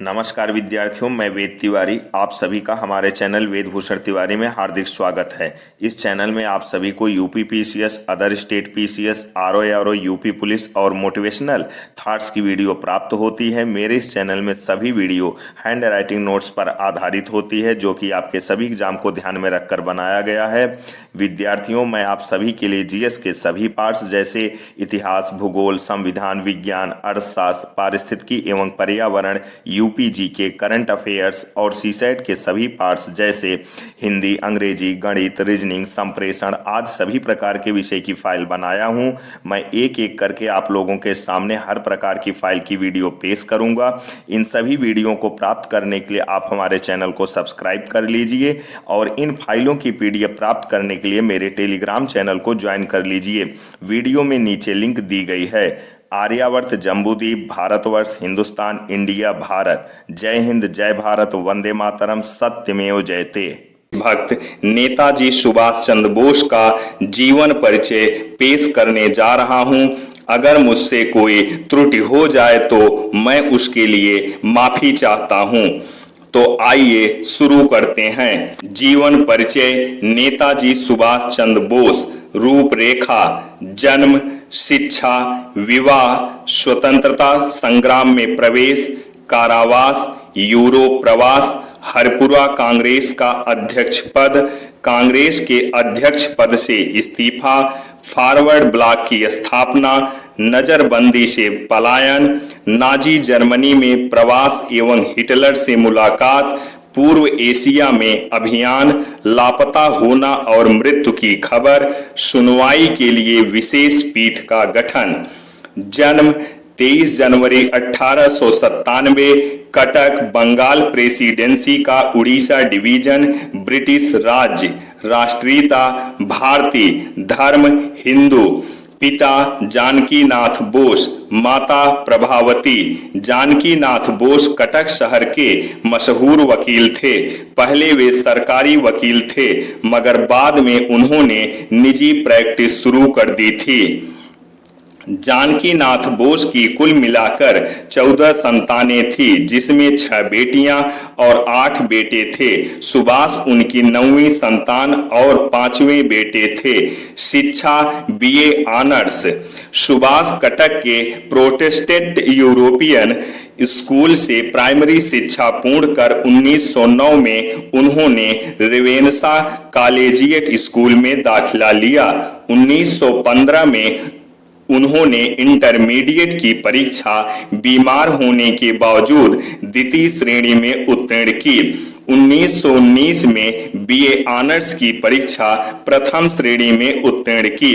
नमस्कार विद्यार्थियों, मैं वेद तिवारी। आप सभी का हमारे चैनल वेद भूषण तिवारी में हार्दिक स्वागत है। इस चैनल में आप सभी को UP PCS, other state PCS, RO UP police और मोटिवेशनल थॉट्स की वीडियो प्राप्त होती है। मेरे इस चैनल में सभी वीडियो हैंड राइटिंग नोट्स पर आधारित होती है, जो कि आपके सभी एग्जाम को ध्यान में रखकर बनाया गया है। विद्यार्थियों, मैं आप सभी के लिए जीएस के सभी पार्ट्स जैसे इतिहास, भूगोल, संविधान, विज्ञान, अर्थशास्त्र, पारिस्थितिकी एवं पर्यावरण, यूपीजी के करंट अफेयर्स और सीसेट के सभी पार्ट्स जैसे हिंदी, अंग्रेजी, गणित, रीजनिंग, संप्रेषण आदि सभी प्रकार के विषय की फाइल बनाया हूं। मैं एक एक करके आप लोगों के सामने हर प्रकार की फाइल की वीडियो पेश करूंगा। इन सभी वीडियो को प्राप्त करने के लिए आप हमारे चैनल को सब्सक्राइब कर लीजिए और इन फाइलों की पीडीएफ प्राप्त करने के लिए मेरे टेलीग्राम चैनल को ज्वाइन कर लीजिए। वीडियो में नीचे लिंक दी गई है। आर्यावर्त, जम्बूद्वीप, भारतवर्ष, हिंदुस्तान, इंडिया, भारत। जय हिंद, जय भारत, वंदे मातरम, सत्यमेव जयते। भक्त नेताजी सुभाष चंद्र बोस का जीवन परिचय पेश करने जा रहा हूं। अगर मुझसे कोई त्रुटि हो जाए तो मैं उसके लिए माफी चाहता हूं। तो आइए शुरू करते हैं। जीवन परिचय नेताजी सुभाष चंद्र बोस। रूपरेखा: जन्म, शिक्षा, विवाह, स्वतंत्रता संग्राम में प्रवेश, कारावास, यूरोप प्रवास, हरपुरा कांग्रेस का अध्यक्ष पद, कांग्रेस के अध्यक्ष पद से इस्तीफा, फॉरवर्ड ब्लॉक की स्थापना, नजरबंदी से पलायन, नाजी जर्मनी में प्रवास एवं हिटलर से मुलाकात, पूर्व एशिया में अभियान, लापता होना और मृत्यु की खबर, सुनवाई के लिए विशेष पीठ का गठन। जन्म 23 जनवरी 1897, कटक, बंगाल प्रेसिडेंसी का उड़ीसा डिवीजन, ब्रिटिश राज्य। राष्ट्रीयता भारतीय, धर्म हिंदू। पिता जानकीनाथ बोस, माता प्रभावती। जानकीनाथ बोस कटक शहर के मशहूर वकील थे। पहले वे सरकारी वकील थे, मगर बाद में उन्होंने निजी प्रैक्टिस शुरू कर दी थी। जानकीनाथ बोस की कुल मिलाकर 14 संतानें थी, जिसमें 6 बेटियां और 8 बेटे थे। सुभाष उनकी 9वीं संतान और 5वें बेटे थे। शिक्षा बीए ऑनर्स। सुभाष कटक के प्रोटेस्टेंट यूरोपियन स्कूल से प्राइमरी शिक्षा पूर्ण कर 1909 में उन्होंने रेवेनशा कॉलेजिएट स्कूल में दाखिला लिया। 1915 में उन्होंने इंटरमीडिएट की परीक्षा बीमार होने के बावजूद द्वितीय श्रेणी में उत्तीर्ण की। 1919 में बीए ऑनर्स की परीक्षा प्रथम श्रेणी में उत्तीर्ण की।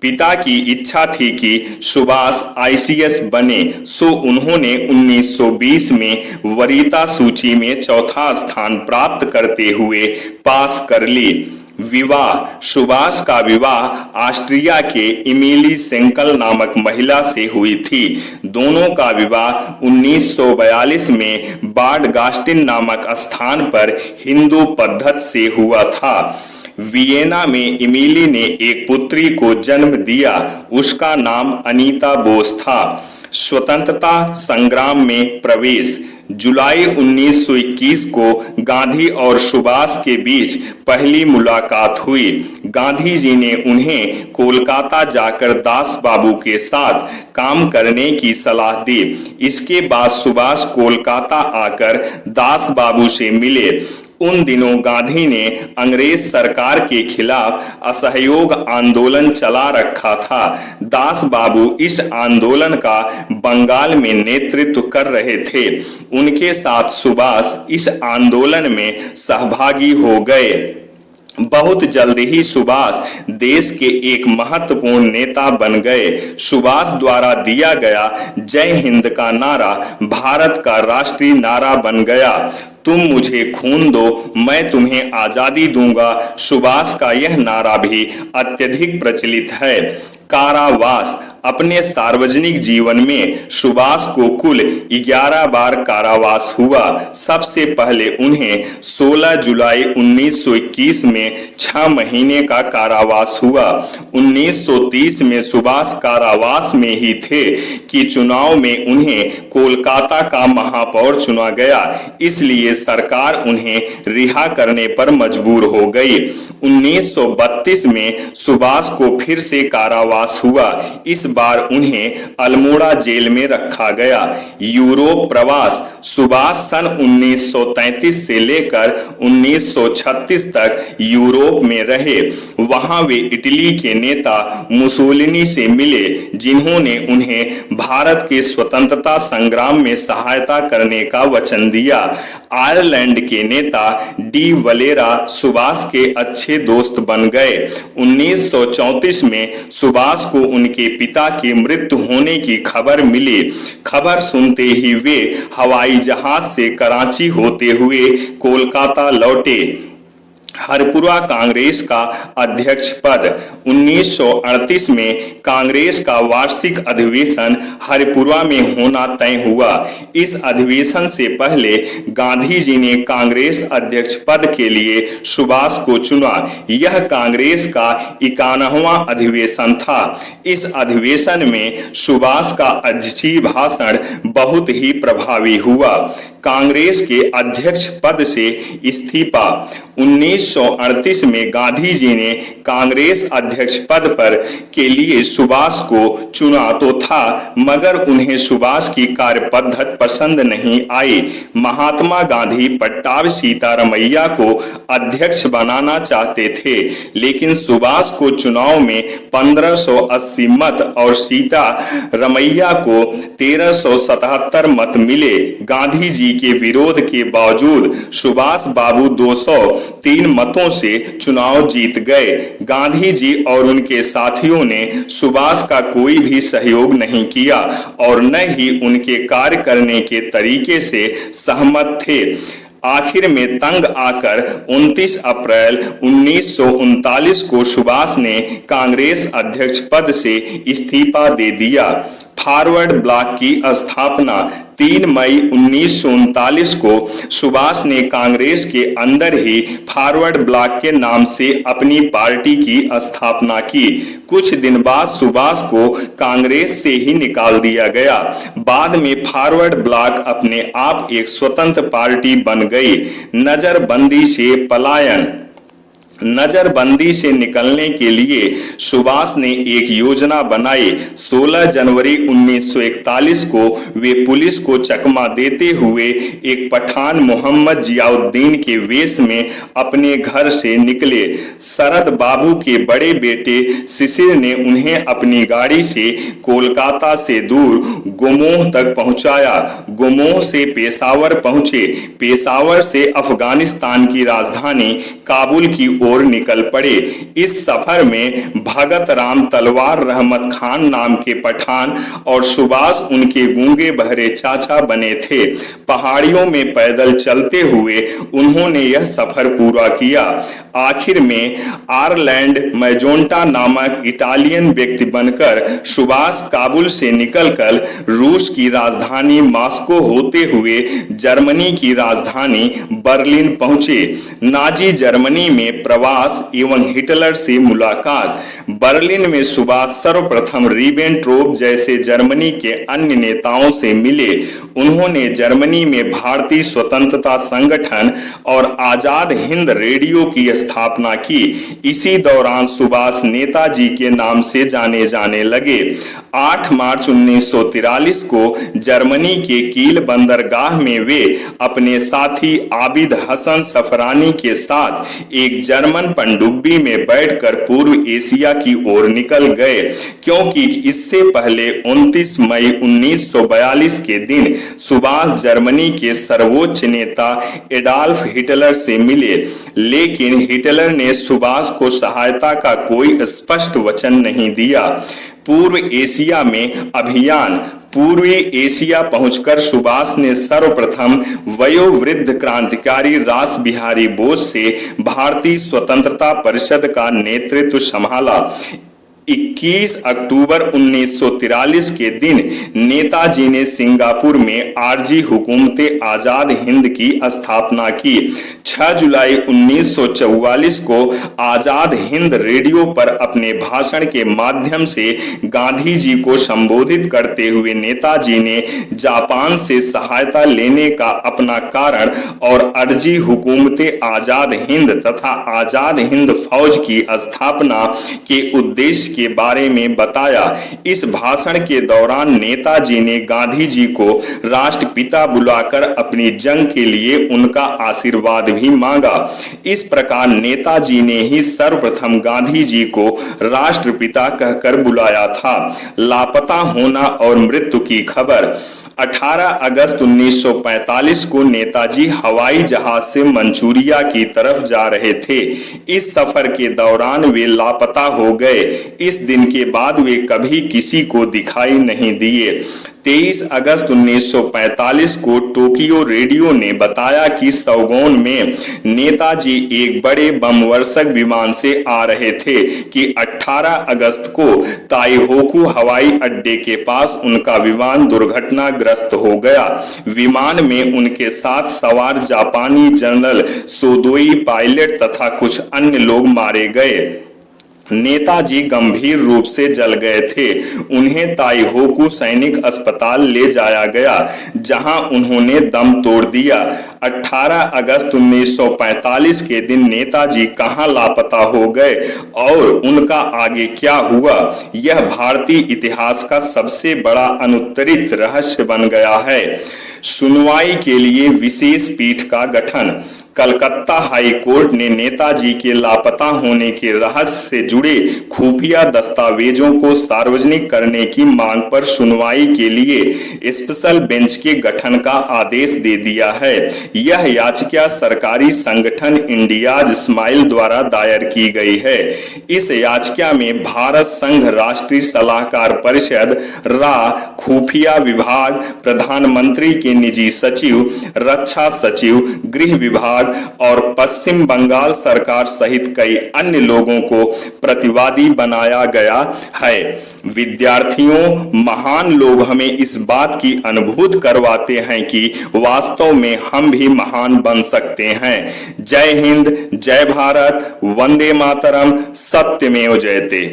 पिता की इच्छा थी कि सुभाष आईसीएस बने, सो उन्होंने 1920 में वरीयता सूची में चौथा स्थान प्राप्त करते हुए पास कर ली। विवाह: सुभाष का विवाह ऑस्ट्रिया के इमिली सेंकल नामक महिला से हुई थी। दोनों का विवाह 1942 में बाड गास्टिन नामक स्थान पर हिंदू पद्धति से हुआ था। वियना में इमिली ने एक पुत्री को जन्म दिया, उसका नाम अनीता बोस था। स्वतंत्रता संग्राम में प्रवेश: जुलाई 1921 को गांधी और सुभाष के बीच पहली मुलाकात हुई। गांधी जी ने उन्हें कोलकाता जाकर दास बाबू के साथ काम करने की सलाह दी। इसके बाद सुभाष कोलकाता आकर दास बाबू से मिले। उन दिनों गांधी ने अंग्रेज सरकार के खिलाफ असहयोग आंदोलन चला रखा था। दास बाबू इस आंदोलन का बंगाल में नेतृत्व कर रहे थे। उनके साथ सुभाष इस आंदोलन में सहभागी हो गए। बहुत जल्द ही सुभाष देश के एक महत्वपूर्ण नेता बन गए। सुभाष द्वारा दिया गया जय हिंद का नारा भारत का राष्ट्रीय नारा बन गया। तुम मुझे खून दो, मैं तुम्हें आजादी दूंगा। सुभाष का यह नारा भी अत्यधिक प्रचलित है। कारावास। अपने सार्वजनिक जीवन में सुभाष को कुल 11 बार कारावास हुआ। सबसे पहले उन्हें 16 जुलाई 1921 में 6 महीने का कारावास हुआ। 1930 में सुभाष कारावास में ही थे कि चुनाव में उन्हें कोलकाता का महापौर चुना गया, इसलिए सरकार उन्हें रिहा करने पर मजबूर हो गई। 1932 में सुभाष को फिर से कारावास हुआ। इस बार उन्हें अल्मोड़ा जेल में रखा गया। यूरोप प्रवास। सुभाष सन 1933 से लेकर 1936 तक यूरोप में रहे। वहां वे इटली के नेता मुसोलिनी से मिले, जिन्होंने उन्हें भारत के स्वतंत्रता संग्राम में सहायता करने का वचन दिया। आयरलैंड के नेता डी वलेरा सुभाष के अच्छे दोस्त बन गए। 1934 में सुभाष को उनके पिता की मृत्यु होने की खबर मिली। खबर सुनते ही वे हवाई जहाज से कराची होते हुए कोलकाता लौटे। हरपुरा कांग्रेस का अध्यक्ष पद। 1938 में कांग्रेस का वार्षिक अधिवेशन हरपुरा में होना तय हुआ। इस अधिवेशन से पहले गांधी जी ने कांग्रेस अध्यक्ष पद के लिए सुभाष को चुना। यह कांग्रेस का 91वां अधिवेशन था। इस अधिवेशन में सुभाष का अध्यक्षीय भाषण बहुत ही प्रभावी हुआ। कांग्रेस के अध्यक्ष पद से इस्तीफा। 1938 में गांधी जी ने कांग्रेस अध्यक्ष पद पर के लिए सुभाष को चुना तो था, मगर उन्हें सुभाष की कार्य पद्धति पसंद नहीं आई। महात्मा गांधी पट्टाभी सीतारमैया को अध्यक्ष बनाना चाहते थे, लेकिन सुभाष को चुनाव में 1580 मत और सीतारमैया को 1377 मत मिले। गांधी जी के विरोध के बावजूद सुभाष बाबू 203 मतों से चुनाव जीत गए। गांधी जी और उनके साथियों ने सुभाष का कोई भी सहयोग नहीं किया और न ही उनके कार्य करने के तरीके से सहमत थे। आखिर में तंग आकर 29 अप्रैल 1939 को सुभाष ने कांग्रेस अध्यक्ष पद से इस्तीफा दे दिया। फॉरवर्ड ब्लॉक की स्थापना। 3 मई 1939 को सुभाष ने कांग्रेस के अंदर ही फॉरवर्ड ब्लॉक के नाम से अपनी पार्टी की स्थापना की। कुछ दिन बाद सुभाष को कांग्रेस से ही निकाल दिया गया। बाद में फॉरवर्ड ब्लॉक अपने आप एक स्वतंत्र पार्टी बन गई। नजरबंदी से पलायन। नजरबंदी से निकलने के लिए सुभाष ने एक योजना बनाई। 16 जनवरी 1941 को वे पुलिस को चकमा देते हुए एक पठान मोहम्मद जियाउद्दीन के वेश में अपने घर से निकले। शरद बाबू के बड़े बेटे शिशिर ने उन्हें अपनी गाड़ी से कोलकाता से दूर गोमोह तक पहुंचाया। गोमोह से पेशावर पहुंचे। पेशावर से अफगानिस्तान की राजधानी काबुल की ओर निकल पड़े। इस सफर में भगत राम तलवार रहमत खान नाम के पठान और सुभाष उनके गूंगे बहरे चाचा बने थे। पहाड़ियों में पैदल चलते हुए उन्होंने यह सफर पूरा किया। आखिर में आरलैंड मैजोंटा नामक इटालियन व्यक्ति बनकर सुभाष काबुल से निकलकर रूस की राजधानी मॉस्को होते हुए जर्मनी की राजधानी बर्लिन पहुंचे। नाजी जर्मनी में प्रवास एवं हिटलर से मुलाकात। बर्लिन में सुभाष सर्वप्रथम रिबेनट्रोप जैसे जर्मनी के अन्य नेताओं से मिले। उन्होंने जर्मनी में भारतीय स्वतंत्रता संगठन और आजाद हिंद रेडियो की स्थापना की। इसी दौरान सुभाष नेताजी के नाम से जाने जाने लगे। 8 मार्च 1943 को जर्मनी के कील बंदरगाह में वे अपने साथी आबिद हसन सफरानी के साथ एक जर्मन पनडुब्बी में बैठकर पूर्व एशिया की ओर निकल गए, क्योंकि इससे पहले 29 मई 1942 के दिन सुभाष जर्मनी के सर्वोच्च नेता एडॉल्फ हिटलर से मिले, लेकिन हिटलर ने सुभाष को सहायता का कोई स्पष्ट वचन नहीं दिया। पूर्व एशिया में अभियान। पूर्वी एशिया पहुंचकर सुभाष ने सर्वप्रथम वयोवृद्ध क्रांतिकारी रास बिहारी बोस से भारतीय स्वतंत्रता परिषद का नेतृत्व संभाला। 21 अक्टूबर 1943 के दिन नेताजी ने सिंगापुर में आरजी हुकूमत आजाद हिंद की स्थापना की। 6 जुलाई 1944 को आजाद हिंद रेडियो पर अपने भाषण के माध्यम से गांधी जी को संबोधित करते हुए नेताजी ने जापान से सहायता लेने का अपना कारण और आरजी हुकूमत आजाद हिंद तथा आजाद हिंद फौज की स्थापना के उद्देश्य के बारे में बताया। इस भाषण के दौरान नेताजी ने गांधी जी को राष्ट्रपिता बुलाकर अपनी जंग के लिए उनका आशीर्वाद भी मांगा। इस प्रकार नेताजी ने ही सर्वप्रथम गांधी जी को राष्ट्रपिता कहकर बुलाया था। लापता होना और मृत्यु की खबर। 18 अगस्त 1945 को नेताजी हवाई जहाज से मंचूरिया की तरफ जा रहे थे। इस सफर के दौरान वे लापता हो गए। इस दिन के बाद वे कभी किसी को दिखाई नहीं दिए। 23 अगस्त 1945 को टोक्यो रेडियो ने बताया कि सौगोन में नेताजी एक बड़े बमवर्षक विमान से आ रहे थे कि 18 अगस्त को ताइहोकू हवाई अड्डे के पास उनका विमान दुर्घटनाग्रस्त हो गया। विमान में उनके साथ सवार जापानी जनरल सोदोई पायलट तथा कुछ अन्य लोग मारे गए। नेताजी गंभीर रूप से जल गए थे। उन्हें ताइहोकू सैनिक अस्पताल ले जाया गया, जहां उन्होंने दम तोड़ दिया। 18 अगस्त 1945 के दिन नेताजी कहां लापता हो गए और उनका आगे क्या हुआ, यह भारतीय इतिहास का सबसे बड़ा अनुत्तरित रहस्य बन गया है। सुनवाई के लिए विशेष पीठ का गठन। कलकत्ता हाई कोर्ट ने नेताजी के लापता होने के रहस्य से जुड़े खुफिया दस्तावेजों को सार्वजनिक करने की मांग पर सुनवाई के लिए स्पेशल बेंच के गठन का आदेश दे दिया है। यह याचिका सरकारी संगठन इंडियाज स्माइल द्वारा दायर की गई है। इस याचिका में भारत संघ राष्ट्रीय सलाहकार परिषद, खुफिया विभाग, प्रधानमंत्री के निजी सचिव, रक्षा सचिव, गृह विभाग और पश्चिम बंगाल सरकार सहित कई अन्य लोगों को प्रतिवादी बनाया गया है। विद्यार्थियों, महान लोग हमें इस बात की अनुभूति करवाते हैं कि वास्तव में हम भी महान बन सकते हैं। जय हिंद, जय भारत, वंदे मातरम, सत्यमेव जयते।